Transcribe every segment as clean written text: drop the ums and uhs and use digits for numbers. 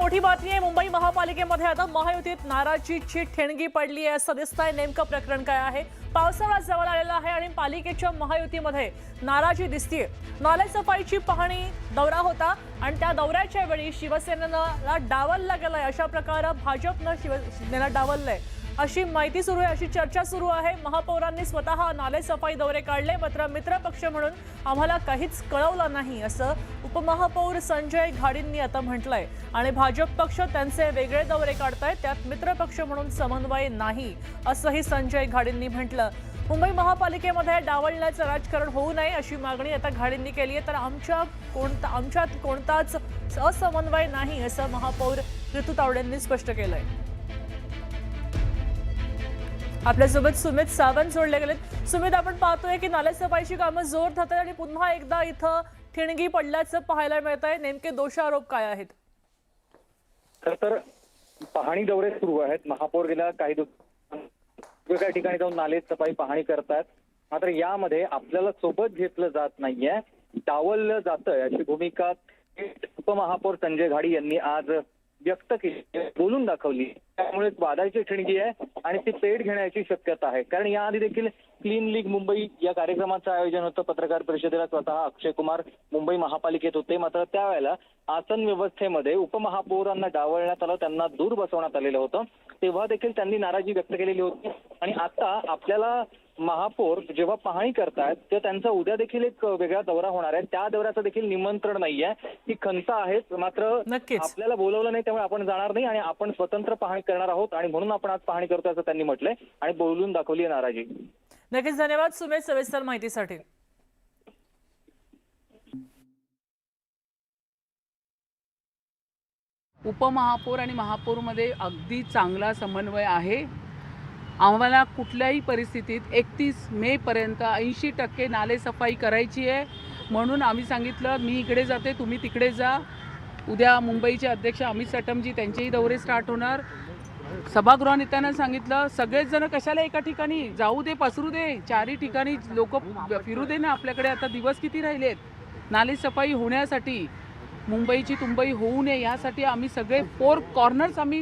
मोठी बातमी आहे। मुंबई महापालिकेमध्ये आता महायुतीत नाराजीची ठिणगी पडली आहे असं दिसतंय। नेमकं प्रकरण काय आहे? पावसाळा जवळ आलेला आहे आणि पालिकेच्या महायुतीमध्ये नाराजी दिसतीये। नाले सफाईची पाहणी दौरा होता आणि त्या दौऱ्याच्या वेळी शिवसेनेला डावलला गेलाय अशा प्रकारे भाजपनं शिवसेनेला डावललंय अशी माहिती सुरू आहे, अशी चर्चा सुरू आहे। महापौरांनी स्वतः नाले सफाई दौरे काढले, मात्र मित्रपक्ष म्हणून आम्हाला काहीच कळवलं नाही असं उपमहापौर संजय घाडींनी आता म्हटलंय। आणि भाजप पक्ष त्यांचे वेगळे दौरे काढतायत, त्यात मित्रपक्ष म्हणून समन्वय नाही असंही संजय घाडींनी म्हटलं। मुंबई महापालिकेमध्ये डावलण्याचं राजकारण होऊ नये अशी मागणी आता घाडींनी केली आहे। तर आमच्यात कोणताच असमन्वय नाही असं महापौर ऋतू तावडेंनी स्पष्ट केलंय। आपल्यासोबत सुमित सावंत जोडले गेलेत। सुमित, आपण पाहतोय की नालेसफाईची कामं जोर धरत आहेत आणि पुन्हा एकदा इथं ठिणगी पडल्याचं पाहायला मिळत आहे। नेमके दोषारोप काय आहेत? तर पाहणी दौरे सुरू आहेत। महापौर गेल्या काही दिवस वेगवेगळ्या ठिकाणी जाऊन नाले सफाई पाहणी करतात, मात्र यामध्ये आपल्याला सोबत घेतलं जात नाहीये, डावललं जातंय अशी भूमिका उपमहापौर संजय घाडी यांनी आज व्यक्त केली, बोलून दाखवली। त्यामुळे वादाची ठिणगी आहे आणि ती पेट घेण्याची शक्यता आहे। कारण याआधी देखील क्लीन लीग मुंबई या कार्यक्रमाचं आयोजन होतं। पत्रकार परिषदेला स्वतः अक्षय कुमार मुंबई महापालिकेत होते, मात्र त्यावेळेला आसन व्यवस्थेमध्ये उपमहापौरांना डावलण्यात आलं, त्यांना दूर बसवण्यात आलेलं होतं। तेव्हा देखील त्यांनी नाराजी व्यक्त केलेली होती आणि आता आपल्याला महापौर जेव्हा पाहणी करतायत तेव्हा त्यांचा उद्या देखील एक वेगळा दौरा होणार आहे, त्या दौऱ्याचं देखील निमंत्रण नाहीये। ही खंत आहे, मात्र आपल्याला बोलवलं नाही त्यामुळे आपण जाणार नाही आणि आपण स्वतंत्र पाहणी करणार आहोत आणि म्हणून आपण आज पाहणी करतोय असं त्यांनी म्हटलंय आणि बोलून दाखवली आहे नाराजी। नक्कीच, धन्यवाद सुमित सविस्तर माहितीसाठी। उपमहापौर आणि महापौरमध्ये अगदी चांगला समन्वय आहे। आम्हाला कुठल्याही परिस्थितीत 31 मे पर्यंत 80% नालेसफाई करायची आहे, म्हणून आम्ही सांगितलं मी इकडे जाते, तुम्ही तिकडे जा। उद्या मुंबईचे अध्यक्ष अमित सटमजी त्यांचेही दौरे स्टार्ट होणार। सभागृह नेत्यांना सांगितलं सगळेच जण कशाला एका ठिकाणी जाऊ दे, पसरू दे, चारही ठिकाणी लोक फिरू दे ना। आपल्याकडे आता दिवस किती राहिलेत नालेसफाई होण्यासाठी, मुंबईची तुंबई होऊ नये यासाठी आम्ही सगळे 4 कॉर्नर्स आम्ही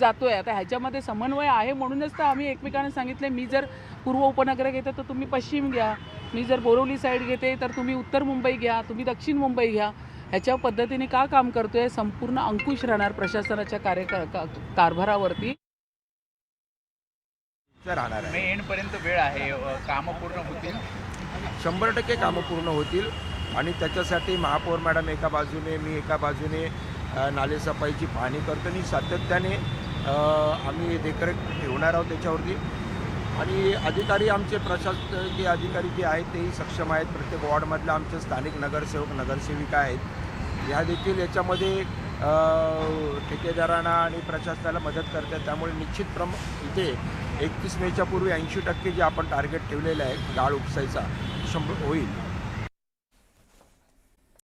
जातोय। आता ह्याच्यामध्ये समन्वय आहे म्हणूनच तर आम्ही एकमेकांना सांगितले मी जर पूर्व उपनगर घेते तर तुम्ही पश्चिम घ्या, मी जर बोरिवली साईड घेते तर तुम्ही उत्तर मुंबई घ्या, तुम्ही दक्षिण मुंबई घ्या। ह्याच्या पद्धतीने का काम करतोय, संपूर्ण अंकुश राहणार प्रशासनाच्या कारभारावरती। मे एंडपर्यंत वेळ आहे, कामं पूर्ण होतील, 100% कामं पूर्ण होतील आणि त्याच्यासाठी महापौर मॅडम एका बाजूने, मी एका बाजूने नालेसफाईची पाहणी करतो आणि सातत्याने आम्ही देखरेख ठेवणार आहोत त्याच्यावरती। आणि अधिकारी आमचे प्रशासकीय अधिकारी जे आहेत तेही सक्षम आहेत। प्रत्येक वॉर्डमधल्या आमचे स्थानिक नगरसेवक नगरसेविका आहेत, ह्या देखील याच्यामध्ये ठेकेदारांना आणि प्रशासनाला मदत करतात। त्यामुळे निश्चित इथे 31 मेच्या पूर्वी 80% जे आपण टार्गेट ठेवलेलं आहे गाळ उपसायचा 100 होईल।